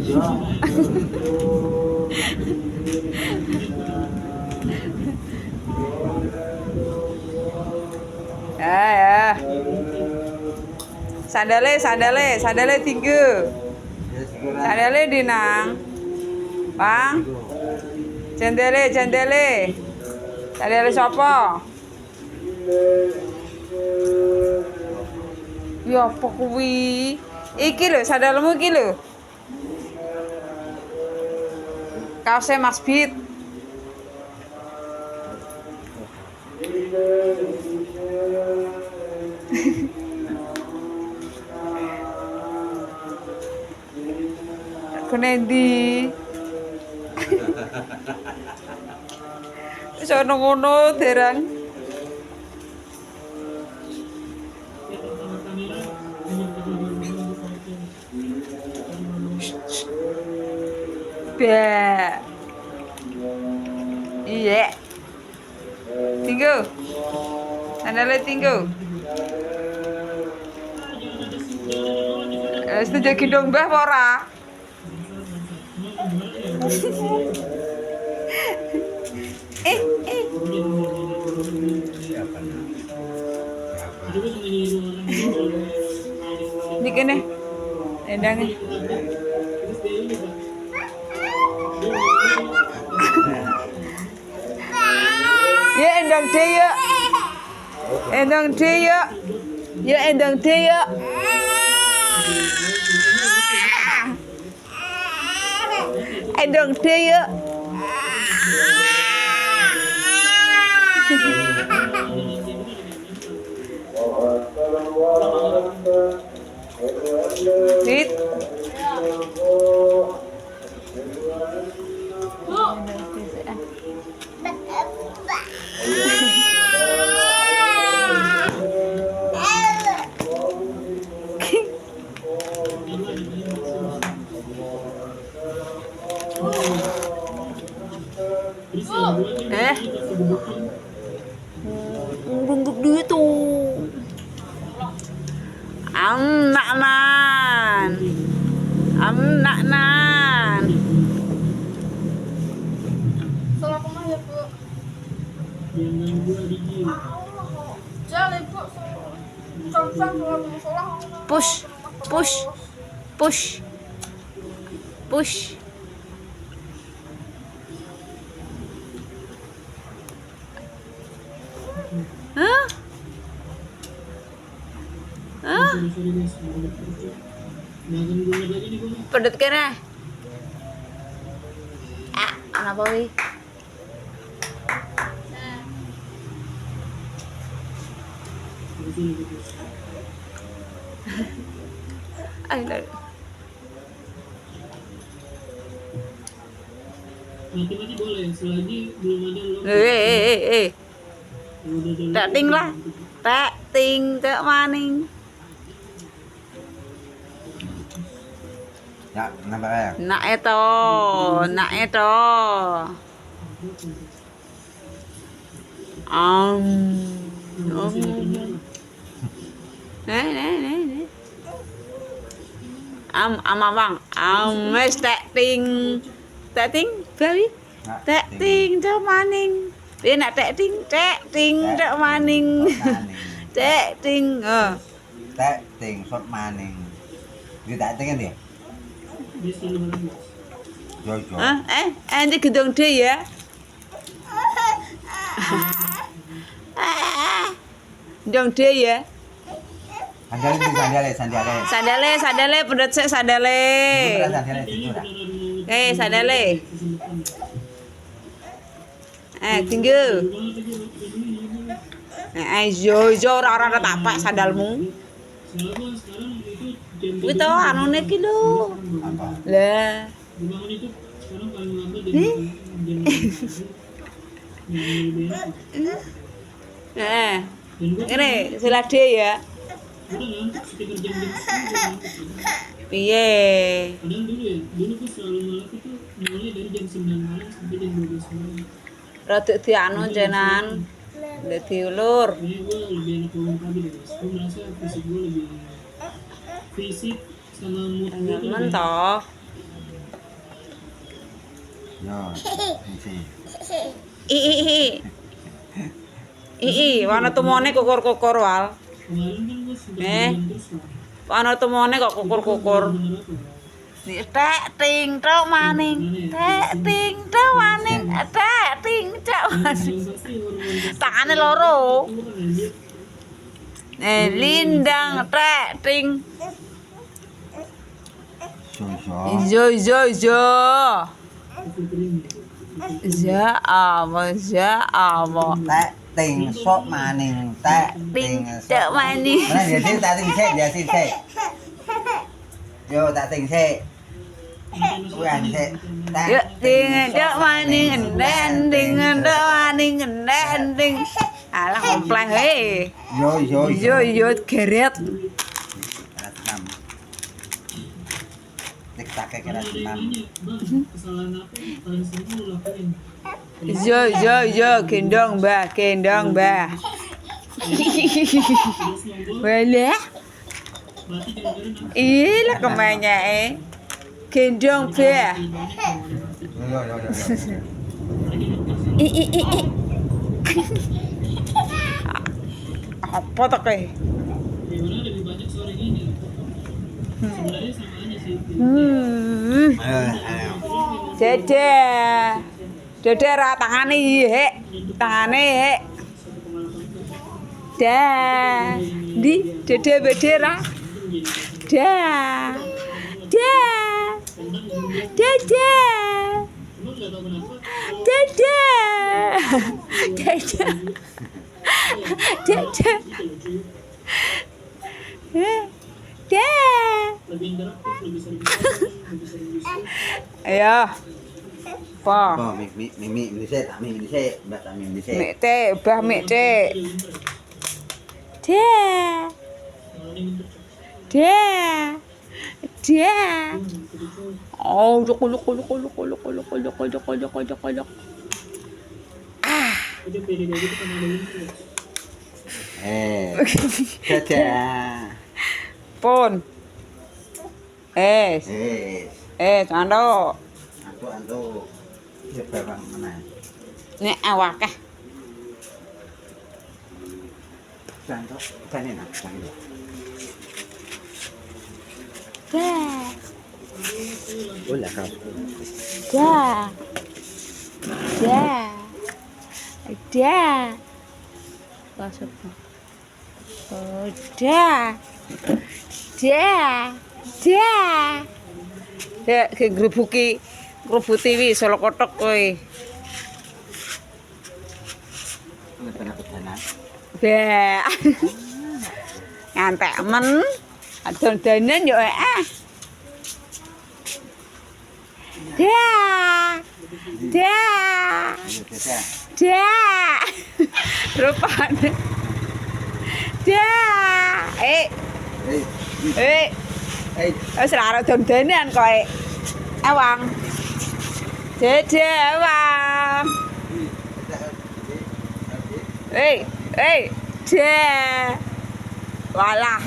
Ya. Sandale tinggi. Sandale dinang. Bang. Jendele. Sandale sapa? Ya apa kuwi? Iki lho, sandalmu iki lho. Kaosnya Mas Bit. Aku nendi. Sono ngono derang. Ba. Iya. Tinggu. Sandalnya tinggu. Setuju gendong mbah apa ora? Eh. Ini kene. Endangnya. Ya endang deh ya. Endang deh ya. Ya endang deh ya. Endang deh ya. Dit. Runggup duit tuh. Naknan. Salah kemana ya, Bu? Jangan, Bu. Push. Hah? Pedot kene. Apa wi? Mati-mati boleh, selagi belum ada lo. Tak ting lah. Tak ting tak maning. Ya, nambah ya. Nak itu. Nih. Bang. Mes tak ting, babi. Tak ting tak maning. Dia nak tak ting tak maning. Tak ting. Tak ting sot maning. Dia tak ting kan dia? Jojo. Ini gedung dia ya. Gedung dia ya. Sandale, pedot sik sandale. Sandale. Tinggal. Yo ora tapak sandalmu. Kuwi to anune ki lho. Lah. Ini silade ya. Piye? Padahal dulu tuh selalu malam itu mulai dari jam 9 malam sampai jam 12 malam. Rada dianu jenan. Dadi ulur. Ini gue lebih enak bangun pagi deh, Mas. Gue merasa fisik gue lebih fisik sama mood gue tuh lebih toh. Yo, sing. Ii, wana tumone kukur-kukur wal. Kemarin kan gue sudah Eh. bilang terus lah. Wana tumone kok kukur-kukur. Bener apa? Tek ting tok maning. Tek ting tok maning. Tek ting tok maning. Yang pasti orang-orang Tangane loro. itu kan anjir. Lindang tek ting. So. Zo. Itu kering. Ja amo. Tak ting sok maning, tak ting Tok maning. Mana dia sih tak ting sik, dia sih sik. Yo tak ting sik. Kuwi sik. Tak Yo ting tok maning ending tok maning ending. Alah kompleh we. Yo geret. Keras enam. Tik tak keras Ada yang 6. nanya, Bang, kesalahan apa yang paling sering lu lakuin? Yo gendong bah. Terus nongol, Walah, berarti kira-kira apa? ilah kemanya gendong bah. Yo. Apa tak Ya mana lebih banyak sore ini. Sebenarnya sama aja sih. Dede ra tangane hek. Tangane hek. Dah. Di dede bede ra. Dah. Dede. Emang nggak tahu kenapa. Dede. Lebih interaktif, lebih sering diskusi. Ayo. Pa. Oh, mimi dhisik, tak mimi dhisik, mbak tak mimi dhisik. Mek te, bah mek te. Dia. Oh, jok. Itu pede kayak gitu karena ada influence. Dadah. Pun. Cando. Antuk. Ya barang mana? Nek awakeh. Antuk, kan enak, kan enak. Dah. Ulah kau. Dah. Masuk. Oh, dah. Ya, ke grubuki wi Solo kotok kowe. Ngeten aku tenan. Ba. Ngantek men. Adon-donan yo Dah. Dah. Rupane. Dah. Wis ra arep donan kowe. Awang. Dede awang. Dah. Walah.